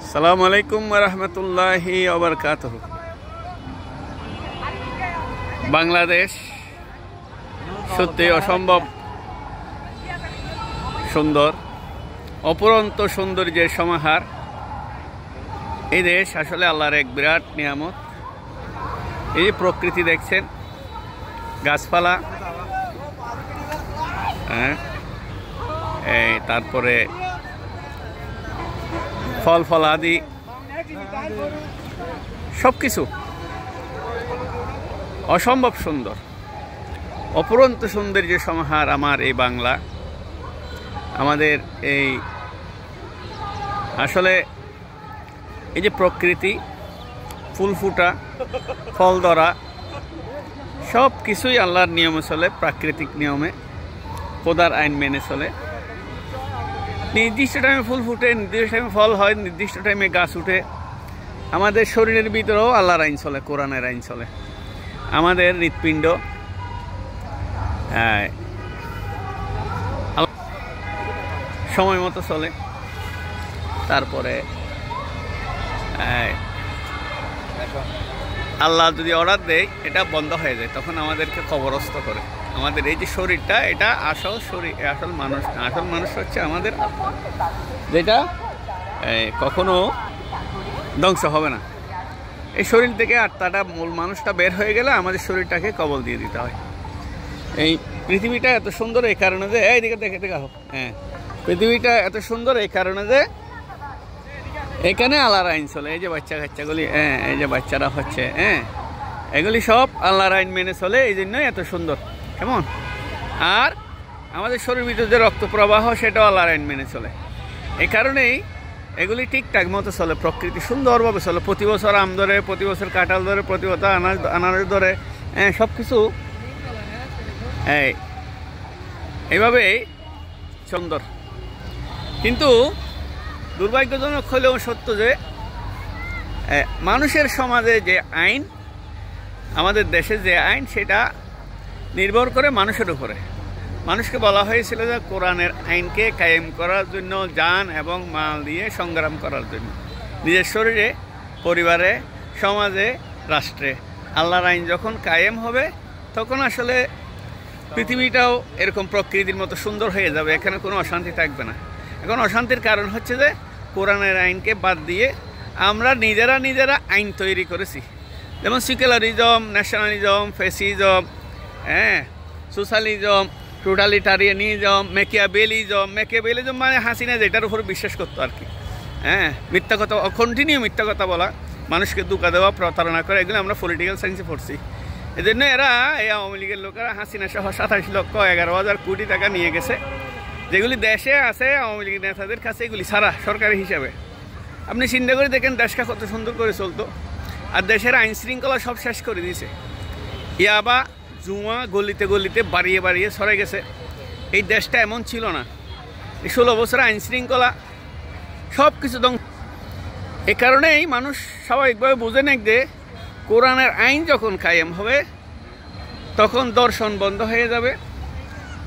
আসসালামু আলাইকুম ওয়া রাহমাতুল্লাহি ওয়া বারাকাতুহু। বাংলাদেশ সত্যি অসম্ভব সুন্দর, অপরন্ত সৌন্দর্যের সমাহার। এই দেশ আসলে আল্লাহর এক বিরাট নিয়ামত। এই যে প্রকৃতি দেখছেন, গাছপালা, এই তারপরে ফল ফলাদি সবকিছু অসম্ভব সুন্দর, অপরন্ত সৌন্দর্য সমাহার আমার এই বাংলা। আমাদের এই আসলে এই যে প্রকৃতি, ফুল ফুটা, ফল ধরা, সব কিছুই আল্লাহর নিয়মে চলে, প্রাকৃতিক নিয়মে, খোদার আইন মেনে চলে। নির্দিষ্ট টাইমে ফুল ফুটে, নির্দিষ্ট টাইমে ফল হয়, নির্দিষ্ট টাইমে গাছ উঠে। আমাদের শরীরের ভিতরেও আল্লাহর আইন চলে, কোরআনের আইন চলে। আমাদের হৃৎপিণ্ড সময় মতো চলে। তারপরে আল্লাহ যদি অর্ডার দেয় এটা বন্ধ হয়ে যায়, তখন আমাদেরকে কবরস্থ করে। আমাদের এই যে শরীরটা, এটা আসল শরীর, আসল মানুষ না। আসল মানুষ হচ্ছে আমাদের আত্মা, যেটা কখনো ধ্বংস হবে না। এই শরীর থেকে আত্মাটা, মূল মানুষটা বের হয়ে গেলে আমাদের শরীরটাকে কবল দিয়ে দিতে হয়। এই পৃথিবীটা এত সুন্দর এই কারণে যে, এইদিকে দেখে দেখো, পৃথিবীটা এত সুন্দর এই কারণে যে এখানে আল্লাহর আইন চলে। এই যে বাচ্চা কাচ্চাগুলি, এই যে বাচ্চারা হচ্ছে, এগুলি সব আল্লাহর আইন মেনে চলে, এই জন্যই এত সুন্দর। কেমন? আর আমাদের শরীরের ভিতরে যে রক্ত প্রবাহ, সেটাও আল্লাহর আইন মেনে চলে। এই কারণেই এগুলি ঠিকঠাক মতো চলে, প্রকৃতি সুন্দরভাবে চলে। প্রতি বছর আম ধরে, প্রতি বছর কাঁঠাল ধরে, প্রতি বছর আনারস ধরে, সব কিছু এইভাবেই সুন্দর। কিন্তু দুর্ভাগ্যজনক হলেও সত্য যে মানুষের সমাজে যে আইন, আমাদের দেশে যে আইন, সেটা নির্ভর করে মানুষের উপরে। মানুষকে বলা হয়েছিল যে কোরআনের আইনকে কায়েম করার জন্য জান এবং মাল দিয়ে সংগ্রাম করার জন্য, নিজের শরীরে, পরিবারে, সমাজে, রাষ্ট্রে আল্লাহর আইন যখন কায়েম হবে, তখন আসলে পৃথিবীটাও এরকম প্রকৃতির মতো সুন্দর হয়ে যাবে। এখানে কোনো অশান্তি থাকবে না। এখন অশান্তির কারণ হচ্ছে যে কোরআনের আইনকে বাদ দিয়ে আমরা নিজেরা আইন তৈরি করেছি। যেমন সেকুলারিজম, ন্যাশনালিজম, ফ্যাসিজম, সোশ্যালিজম, টোটালিটারিয়ানিজম, মেকিয়াভেলিজম মানে হাসিনা যেটার উপর বিশ্বাস করতো আর কি। মিথ্যা কথা, কন্টিনিউ মিথ্যা কথা বলা, মানুষকে ধোঁকা দেওয়া, প্রতারণা করা, এগুলো আমরা পলিটিক্যাল সায়েন্সে পড়ছি। এই জন্য এরা, এই আওয়ামী লীগের লোকেরা হাসিনা সহ 27,11,000 কোটি টাকা নিয়ে গেছে, যেগুলি দেশে আছে আওয়ামী লীগের নেতাদের কাছে, এগুলি ছাড়া সরকারি হিসাবে। আপনি চিন্তা করে দেখেন দেশটা কত সুন্দর করে চলতো, আর দেশের আইন শৃঙ্খলা সব শেষ করে দিয়েছে। ইয়াবা, জুয়া গলিতে গলিতে বাড়িয়ে সরে গেছে। এই দেশটা এমন ছিল না। এই 16 বছর আইন শৃঙ্খলা সব কিছু ধ্বংস। এ কারণেই মানুষ স্বাভাবিকভাবে বুঝে নেক যে কোরআনের আইন যখন কায়েম হবে, তখন দর্শন বন্ধ হয়ে যাবে,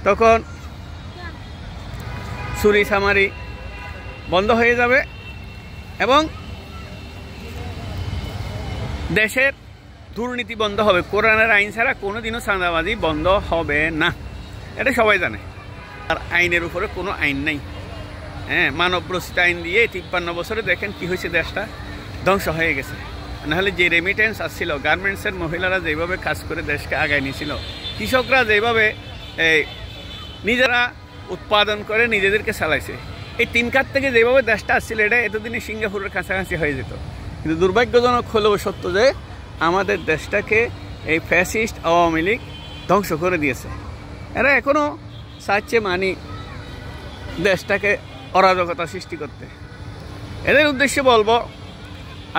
তখন চুরি চামারি বন্ধ হয়ে যাবে, এবং দেশের দুর্নীতি বন্ধ হবে। কোরআনের আইন ছাড়া কোনোদিনও চাঁদাবাজি বন্ধ হবে না, এটা সবাই জানে। আর আইনের উপরে কোনো আইন নাই। মানব রচিত আইন দিয়ে 53 বছরে দেখেন কি হয়েছে, দেশটা ধ্বংস হয়ে গেছে। নাহলে যে রেমিটেন্স আসছিল, গার্মেন্টসের মহিলারা যেভাবে কাজ করে দেশকে আগায় নিয়েছিল, কৃষকরা যেভাবে নিজেরা উৎপাদন করে নিজেদেরকে চালাইছে, এই 3 খাত থেকে যেভাবে দেশটা আসছিল, এটা এতদিনে সিঙ্গাপুরের কাছাকাছি হয়ে যেত। কিন্তু দুর্ভাগ্যজনক হলেও সত্য যে আমাদের দেশটাকে এই ফ্যাসিস্ট আওয়ামী লীগ ধ্বংস করে দিয়েছে। এরা এখনও চাচ্ছে দেশটাকে অরাজকতা সৃষ্টি করতে। এদের উদ্দেশ্যে বলবো,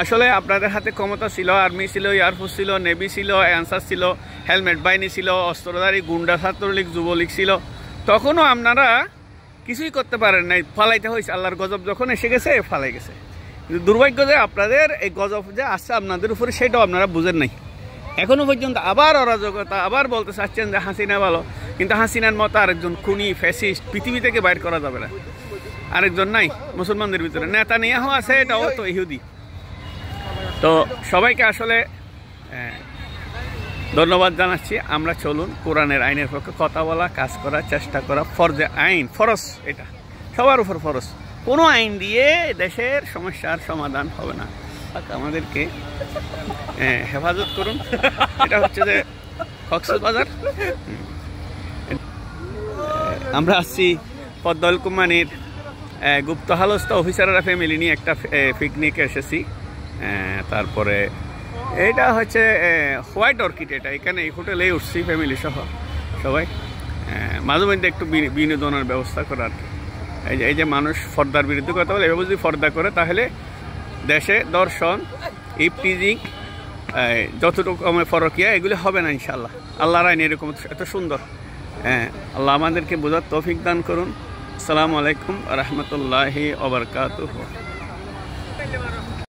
আসলে আপনাদের হাতে ক্ষমতা ছিল, আর্মি ছিল, এয়ারফোর্স ছিল, নেভি ছিল, অ্যান্সার ছিল, হেলমেট বাহিনী ছিল, অস্ত্রধারী গুন্ডা ছাত্রলীগ, যুবলীগ ছিল। তখনও আপনারা কিছুই করতে পারেন নাই, ফালাইতে হয়েছে। আল্লাহর গজব যখন এসে গেছে, ফালাই গেছে। কিন্তু দুর্ভাগ্য যে আপনাদের এই গজব যে আসছে আপনাদের উপরে, সেটাও আপনারা বুঝেন নাই। এখনো পর্যন্ত আবার অরাজকতা, আবার বলতে চাচ্ছেন যে হাসিনা ভালো, কিন্তু হাসিনার মতো আরেকজন খুনি ফ্যাসিস্ট পৃথিবী থেকে বাইর করা যাবে না। আরেকজন নাই মুসলমানদের ভিতরে, নেতানিয়াহু আছে, এটাও তো ইহুদি। তো সবাইকে আসলে ধন্যবাদ জানাচ্ছি। আমরা চলুন কোরআনের আইনের পক্ষে কথা বলা, কাজ করার চেষ্টা করা, ফরজে আইন, ফরজ, এটা সবার উপর ফরজ। কোনো আইন দিয়ে দেশের সমস্যার সমাধান হবে না। আমাদেরকে হেফাজত করুন। এটা হচ্ছে যে কক্সবাজার। আমরা আসছি পদ্মল কুমানীর গুপ্তহালস্থ অফিসাররা ফ্যামিলি নিয়ে একটা পিকনিক এসেছি। তারপরে এইটা হচ্ছে হোয়াইট অর্কিড, এটা এখানে এই হোটেলেই উঠছি ফ্যামিলি সহ সবাই। মাঝে মধ্যে একটু বিনোদনের ব্যবস্থা করার। এই যে মানুষ ফর্দার বিরুদ্ধে কথা বলে, এভাবে যদি ফর্দা করে তাহলে দেশে দর্শন, ইফটিজিং, যতটুকু ফরকিয়া এগুলি হবে না ইনশাল্লাহ। আল্লাহর আইন এরকম এত সুন্দর। আল্লাহ আমাদেরকে বোঝার তৌফিক দান করুন। আসসালামু আলাইকুম ওয়া রাহমাতুল্লাহি ওয়া বারাকাতুহু।